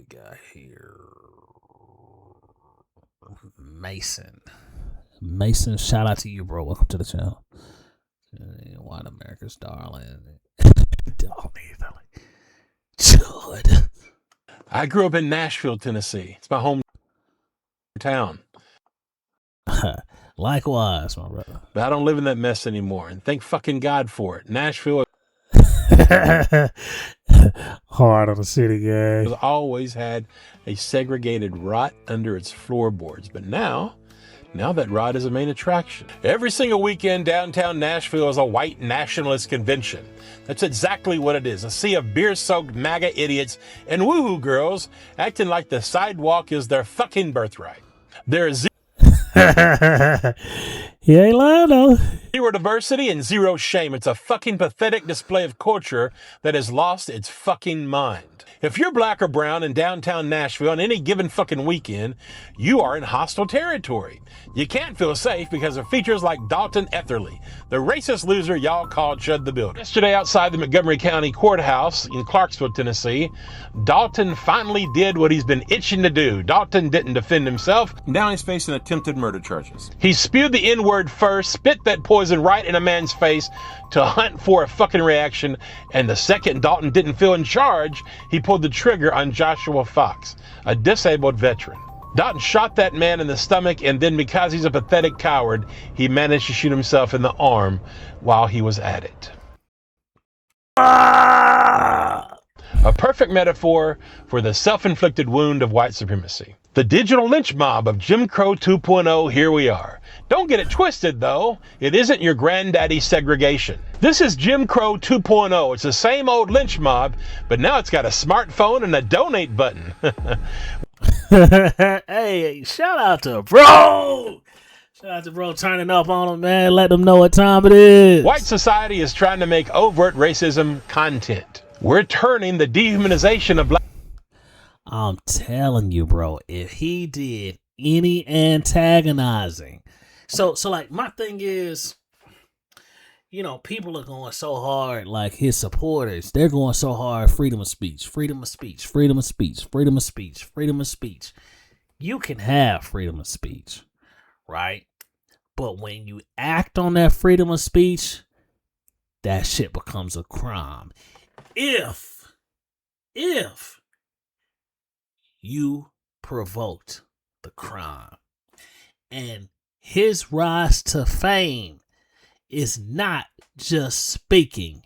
got here? Mason. Mason, shout out to you, bro. Welcome to the channel. White America's darling. Chud. I grew up in Nashville, Tennessee. It's my hometown. Likewise, my brother. But I don't live in that mess anymore, and thank fucking God for it. Nashville Heart of the city, gang. has always had a segregated rot under its floorboards, but now that rot is a main attraction. Every single weekend, downtown Nashville is a white nationalist convention. That's exactly what it is, a sea of beer-soaked MAGA idiots and woohoo girls acting like the sidewalk is their fucking birthright. There is He ain't lying, though. zero diversity and zero shame. It's a fucking pathetic display of culture that has lost its fucking mind. If you're black or brown in downtown Nashville on any given fucking weekend, you are in hostile territory. You can't feel safe because of features like Dalton Etherly, the racist loser y'all called Chud the Builder. Yesterday outside the Montgomery County Courthouse in Clarksville, Tennessee, Dalton finally did what he's been itching to do. Dalton didn't defend himself. Now he's facing attempted murder charges. He spewed the N-word first, spit that poison right in a man's face to hunt for a fucking reaction, and the second Dalton didn't feel in charge, he pulled the trigger on Joshua Fox, a disabled veteran. Dalton shot that man in the stomach, and then because he's a pathetic coward, he managed to shoot himself in the arm while he was at it. A perfect metaphor for the self-inflicted wound of white supremacy. The digital lynch mob of Jim Crow 2.0, here we are. Don't get it twisted, though. It isn't your granddaddy's segregation. This is Jim Crow 2.0. It's the same old lynch mob, but now it's got a smartphone and a donate button. Hey, shout out to bro. Shout out to bro turning up on them, man. Let them know what time it is. White society is trying to make overt racism content. We're turning the dehumanization of black. I'm telling you, bro, if he did any antagonizing. So like my thing is, you know, people are going so hard, like his supporters, they're going so hard, freedom of speech, freedom of speech, freedom of speech, freedom of speech, freedom of speech. You can have freedom of speech, right? But when you act on that freedom of speech, that shit becomes a crime. If you provoked the crime. And his rise to fame is not just speaking,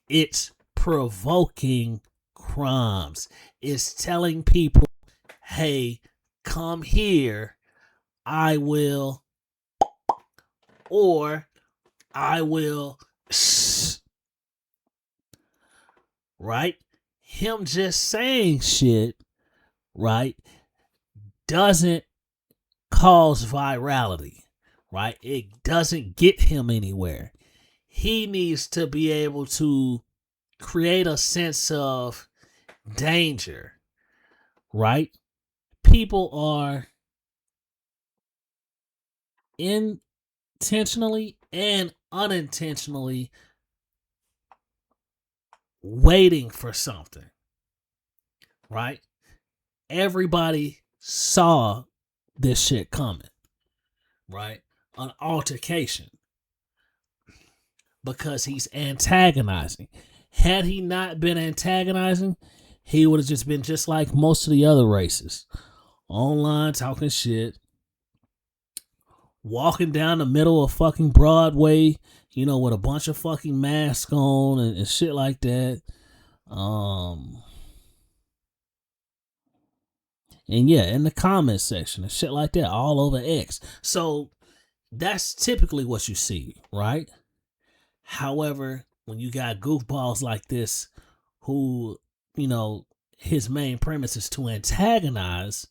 it's provoking crimes. It's telling people, hey, come here, I will, or I will, right? Him just saying shit, right, doesn't cause virality, right? It doesn't get him anywhere. He needs to be able to create a sense of danger, right? People are intentionally and unintentionally waiting for something, right? Everybody saw this shit coming, right? An altercation, because he's antagonizing. Had he not been antagonizing, he would have just been just like most of the other races, online talking shit, walking down the middle of fucking Broadway, you know, with a bunch of fucking masks on and shit like that. And yeah, in the comment section and shit like that, all over X. So that's typically what you see, right? However, when you got goofballs like this who, you know, his main premise is to antagonize,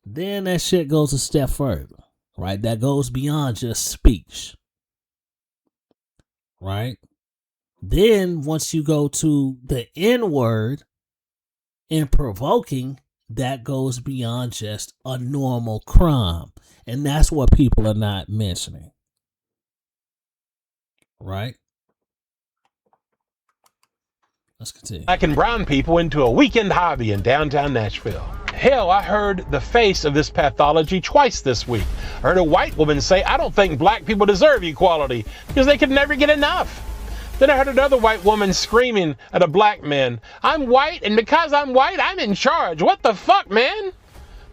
then that shit goes a step further, right? That goes beyond just speech, right? Then once you go to the N-word in provoking, that goes beyond just a normal crime. And that's what people are not mentioning, right? Let's continue. Black and brown people into a weekend hobby in downtown Nashville. Hell, I heard the face of this pathology twice this week. I heard a white woman say, I don't think black people deserve equality because they could never get enough. Then I heard another white woman screaming at a black man, I'm white, and because I'm white, I'm in charge. What the fuck, man?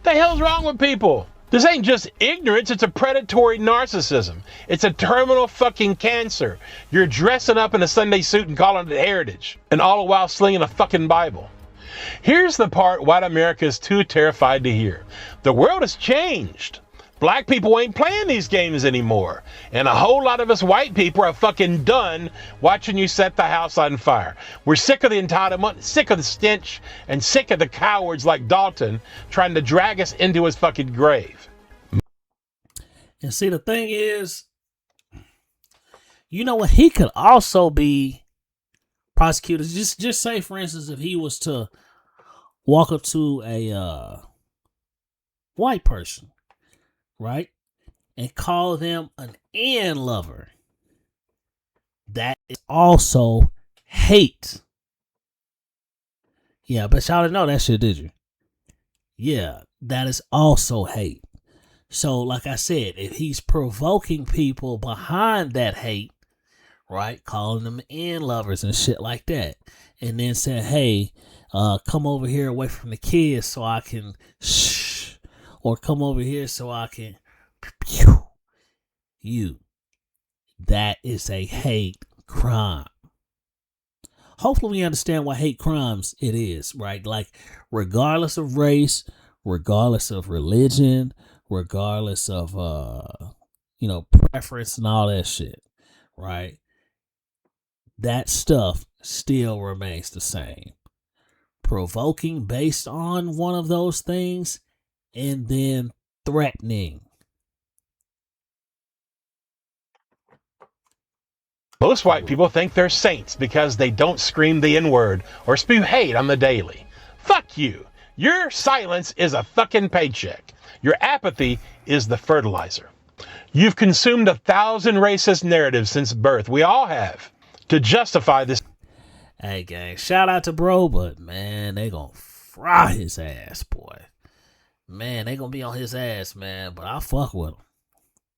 The hell's wrong with people? This ain't just ignorance, it's a predatory narcissism. It's a terminal fucking cancer. You're dressing up in a Sunday suit and calling it heritage, and all the while slinging a fucking Bible. Here's the part white America is too terrified to hear. The world has changed. Black people ain't playing these games anymore. And a whole lot of us white people are fucking done watching you set the house on fire. We're sick of the entitlement, sick of the stench, and sick of the cowards like Dalton trying to drag us into his fucking grave. And see, the thing is, you know what? He could also be prosecuted. Just say, for instance, if he was to walk up to a white person, right, and call them an N lover, that is also hate. Yeah, but y'all didn't know that shit, did you? Yeah, that is also hate. So, like I said, if he's provoking people behind that hate, right, calling them N lovers and shit like that, and then say, hey, come over here away from the kids so I can shh, or come over here so I can pew you. That is a hate crime. Hopefully we understand what hate crimes it is, right? Like, regardless of race, regardless of religion, regardless of preference and all that shit, right? That stuff still remains the same. Provoking based on one of those things, and then threatening. Most white people think they're saints because they don't scream the N-word or spew hate on the daily. Fuck you. Your silence is a fucking paycheck. Your apathy is the fertilizer. You've consumed 1,000 racist narratives since birth. We all have. To justify this. Hey, gang, shout out to bro, but man, they gonna fry his ass, boy. Man, they gonna be on his ass, man, but I fuck with him.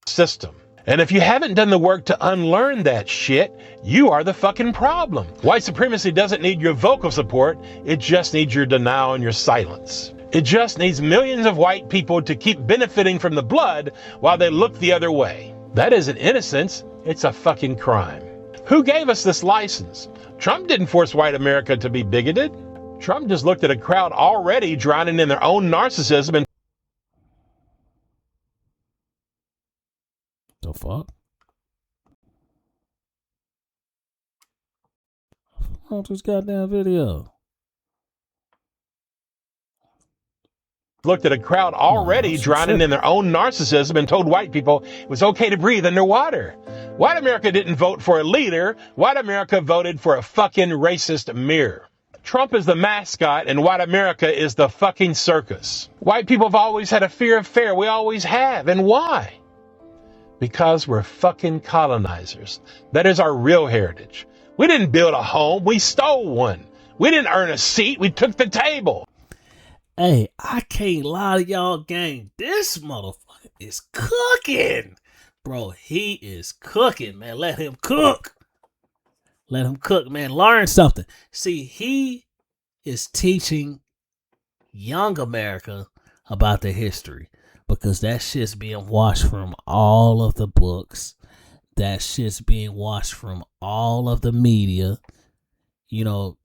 System. And if you haven't done the work to unlearn that shit, you are the fucking problem. White supremacy doesn't need your vocal support. It just needs your denial and your silence. It just needs millions of white people to keep benefiting from the blood while they look the other way. That isn't innocence. It's a fucking crime. Who gave us this license? Trump didn't force white America to be bigoted. Trump just looked at a crowd already drowning in their own narcissism and the fuck? Oh, this goddamn video. looked at a crowd already drowning in their own narcissism and told white people it was okay to breathe underwater. White America didn't vote for a leader. White America voted for a fucking racist mirror. Trump is the mascot and white America is the fucking circus. White people have always had a fear of fair. We always have. And why? Because we're fucking colonizers. That is our real heritage. We didn't build a home. We stole one. We didn't earn a seat. We took the table. Hey, I can't lie to y'all, gang. This motherfucker is cooking. Bro, he is cooking, man. Let him cook. Let him cook, man. Learn something. See, he is teaching young America about the history because that shit's being washed from all of the books. That shit's being washed from all of the media. You know,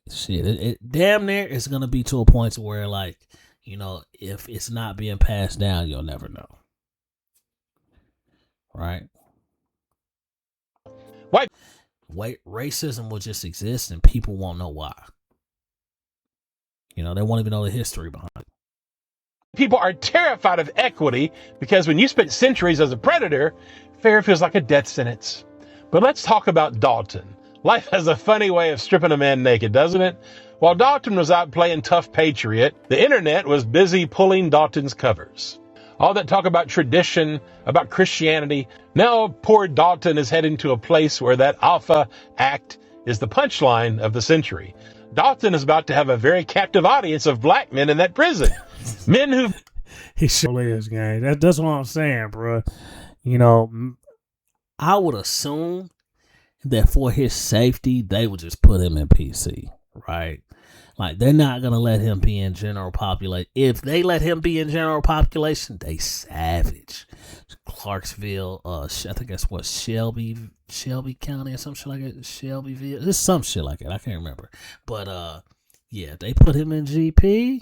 shit, it damn near is going to be to a point to where, like, you know, if it's not being passed down, you'll never know. Right? Wait, racism will just exist and people won't know why. You know, they won't even know the history behind it. People are terrified of equity because when you spent centuries as a predator, fair feels like a death sentence. But let's talk about Dalton. Life has a funny way of stripping a man naked, doesn't it? While Dalton was out playing tough patriot, the internet was busy pulling Dalton's covers. All that talk about tradition, about Christianity, now poor Dalton is heading to a place where that alpha act is the punchline of the century. Dalton is about to have a very captive audience of black men in that prison. Men who He sure is, gang. That's what I'm saying, bro. You know, I would assume that for his safety, they would just put him in PC, right? Like, they're not going to let him be in general population. If they let him be in general population, they savage. Clarksville, I think that's what, Shelby County or some shit like that. Shelbyville. There's some shit like that. I can't remember. But, yeah, they put him in GP.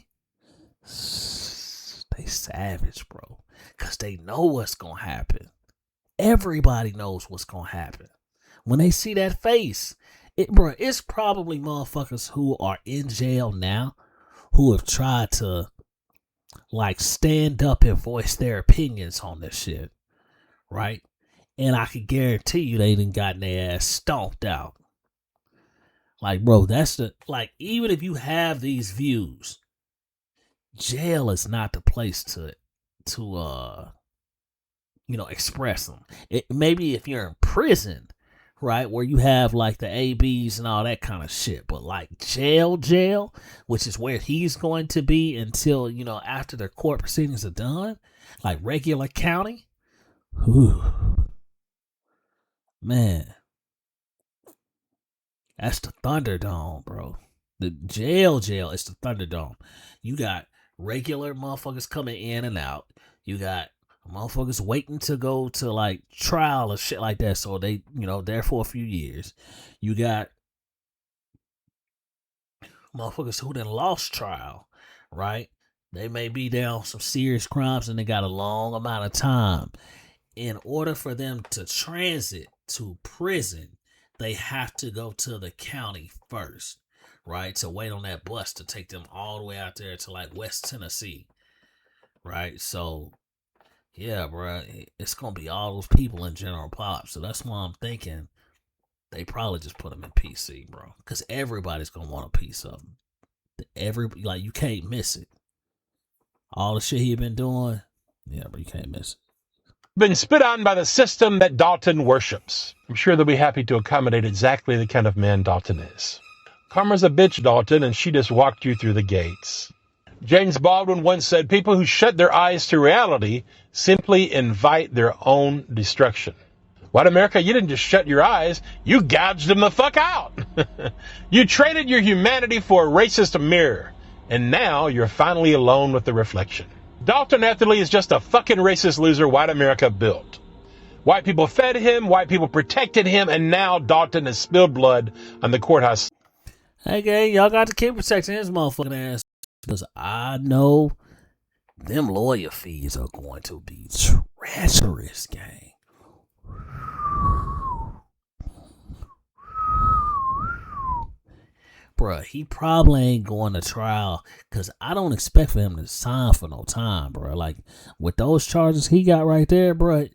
They savage, bro. Because they know what's going to happen. Everybody knows what's going to happen. When they see that face, it's probably motherfuckers who are in jail now who have tried to, like, stand up and voice their opinions on this shit, right? And I can guarantee you they done gotten their ass stomped out. Like, bro, even if you have these views, jail is not the place to express them. Maybe if you're in prison, right, where you have like the ABs and all that kind of shit, but like jail, which is where he's going to be until, after the court proceedings are done, like regular county, whew, man, that's the Thunderdome, bro. The jail is the Thunderdome. You got regular motherfuckers coming in and out. You got motherfuckers waiting to go to like trial or shit like that, so they, there for a few years. You got motherfuckers who done lost trial, right? They may be down some serious crimes and they got a long amount of time. In order for them to transit to prison, they have to go to the county first, right? To wait on that bus to take them all the way out there to like West Tennessee, right? So yeah, bro, it's going to be all those people in general pop. So that's why I'm thinking they probably just put them in PC, bro. Because everybody's going to want a piece of them. You can't miss it. All the shit he been doing, yeah, but you can't miss it. been spit on by the system that Dalton worships. I'm sure they'll be happy to accommodate exactly the kind of man Dalton is. Karma's a bitch, Dalton, and she just walked you through the gates. James Baldwin once said, people who shut their eyes to reality simply invite their own destruction. White America, you didn't just shut your eyes, you gouged them the fuck out. You traded your humanity for a racist mirror, and now you're finally alone with the reflection. Dalton Etherly is just a fucking racist loser white America built. White people fed him, white people protected him, and now Dalton has spilled blood on the courthouse. Hey, gang, y'all got to keep protecting his motherfucking ass. Because I know them lawyer fees are going to be treacherous, gang. Bruh, he probably ain't going to trial because I don't expect for him to sign for no time, bruh. Like, with those charges he got right there, bruh,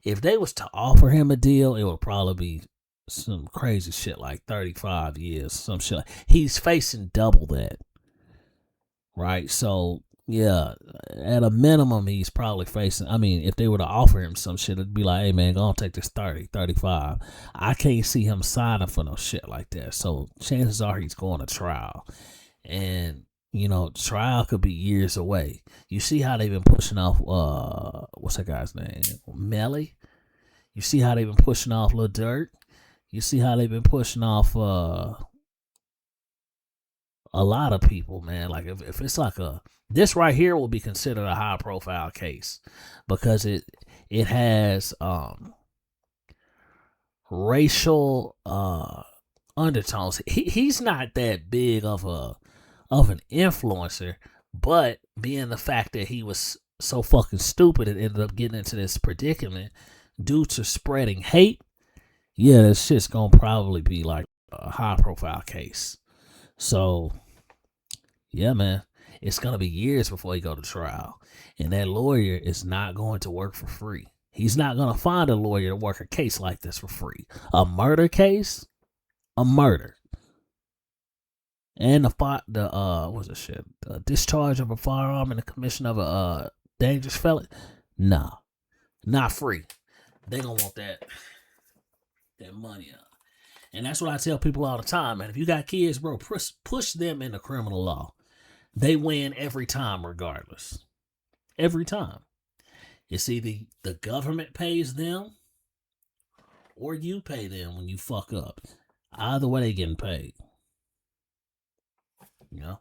if they was to offer him a deal, it would probably be some crazy shit like 35 years, some shit like. He's facing double that. Right, so yeah, at a minimum, he's probably facing. I mean, if they were to offer him some shit, it'd be like, hey man, go on, take this 30, 35. I can't see him signing for no shit like that. So chances are he's going to trial, and trial could be years away. You see how they've been pushing off. What's that guy's name? Melly. You see how they've been pushing off Lil Durk. You see how they've been pushing off. A lot of people, man. Like if it's like this right here will be considered a high profile case because it has racial undertones. He's not that big of an influencer, but being the fact that he was so fucking stupid and ended up getting into this predicament due to spreading hate, yeah, this shit's gonna probably be like a high profile case. So, yeah, man, it's going to be years before he go to trial. And that lawyer is not going to work for free. He's not going to find a lawyer to work a case like this for free. A murder case? A murder. And the discharge of a firearm and the commission of a dangerous felon? Nah, not free. They going to want that money up. And that's what I tell people all the time, man. If you got kids, bro, push them into criminal law. They win every time, regardless. Every time. It's either the government pays them or you pay them when you fuck up. Either way, they getting paid. You know?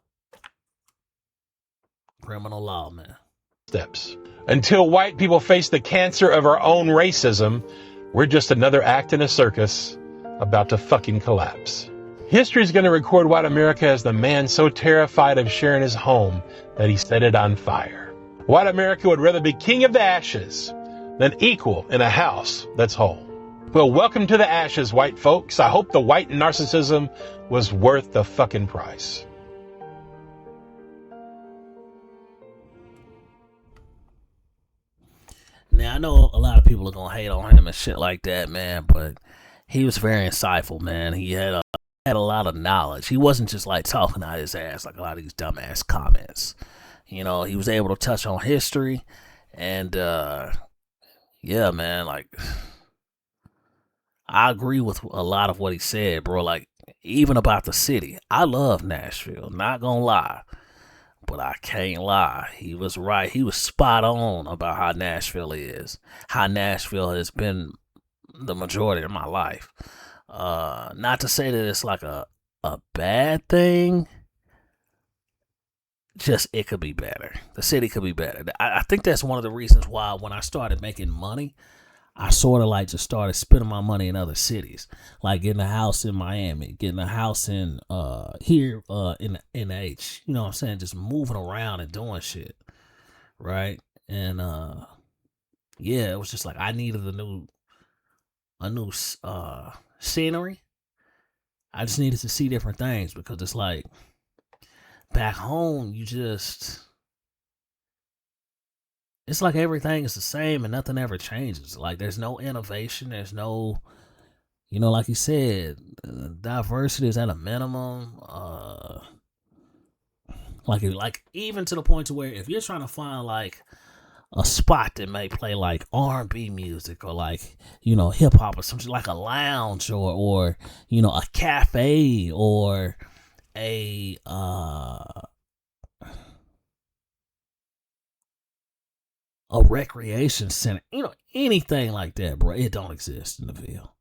Criminal law, man. Steps. Until white people face the cancer of our own racism, we're just another act in a circus about to fucking collapse. History is going to record white America as the man so terrified of sharing his home that he set it on fire. White America would rather be king of the ashes than equal in a house that's whole. Well, welcome to the ashes, white folks. I hope the white narcissism was worth the fucking price. Now, I know a lot of people are going to hate on him and shit like that, man, but he was very insightful, man. He had a lot of knowledge. He wasn't just like talking out his ass like a lot of these dumbass comments. You know, he was able to touch on history and, yeah, man, like, I agree with a lot of what he said, bro. Like, even about the city. I love Nashville, not gonna lie. But I can't lie. He was right. He was spot on about how Nashville is. How Nashville has been the majority of my life. Not to say that it's like a bad thing. Just it could be better. The city could be better. I think that's one of the reasons why when I started making money, I sort of like just started spending my money in other cities, like getting a house in Miami, getting a house in here in NH. You know what I'm saying? Just moving around and doing shit, right? And yeah, it was just like I needed a new scenery. I just needed to see different things because it's like back home, it's like everything is the same and nothing ever changes. Like there's no innovation. There's no, you know, like you said, diversity is at a minimum. Like even to the point to where if you're trying to find like a spot that may play like R&B music or like, you know, hip hop or something like a lounge or you know, a cafe or a recreation center, you know, anything like that, bro. It don't exist in the Ville.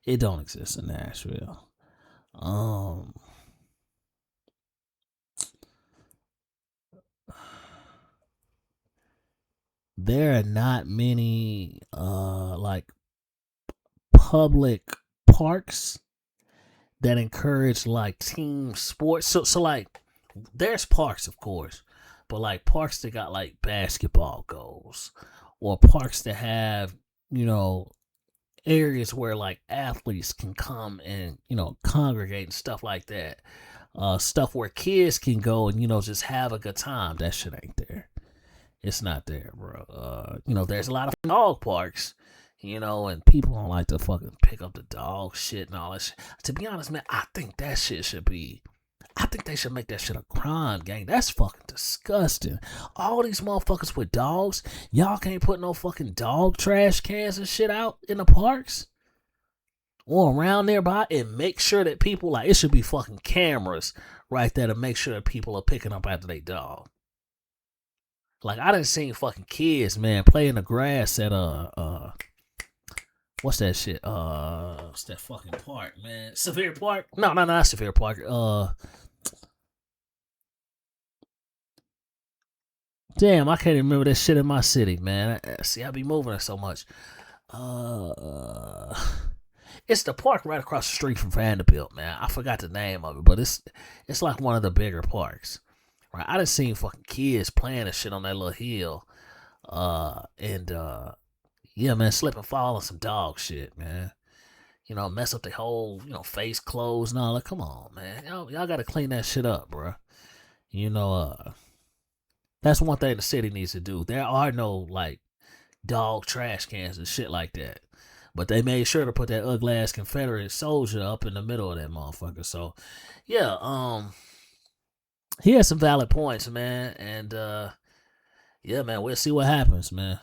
It don't exist in Nashville. There are not many like public parks that encourage like team sports. So like there's parks, of course, but like parks that got like basketball goals or parks that have, you know, areas where like athletes can come and, you know, congregate and stuff like that. Stuff where kids can go and, you know, just have a good time. That shit ain't there. It's not there, bro. You know, there's a lot of dog parks, you know, and people don't like to fucking pick up the dog shit and all that shit. To be honest, man, I think that shit should be, I think they should make that shit a crime, gang. That's fucking disgusting. All these motherfuckers with dogs, y'all can't put no fucking dog trash cans and shit out in the parks or around nearby and make sure that people, like, it should be fucking cameras right there to make sure that people are picking up after they dog. Like, I done seen fucking kids, man, play in the grass at what's that shit? What's that fucking park, man? Severe Park? No, not Severe Park. Damn, I can't remember that shit in my city, man. See, I be moving it so much. It's the park right across the street from Vanderbilt, man. I forgot the name of it, but it's like one of the bigger parks. Right? I done seen fucking kids playing and shit on that little hill. Yeah, man, slip and fall on some dog shit, man. You know, mess up the whole, you know, face, clothes and all that. Come on, man. Y'all gotta clean that shit up, bro. You know, that's one thing the city needs to do. There are no, like, dog trash cans and shit like that. But they made sure to put that ugly ass Confederate soldier up in the middle of that motherfucker. So, yeah, he has some valid points, man. And, yeah, man, we'll see what happens, man.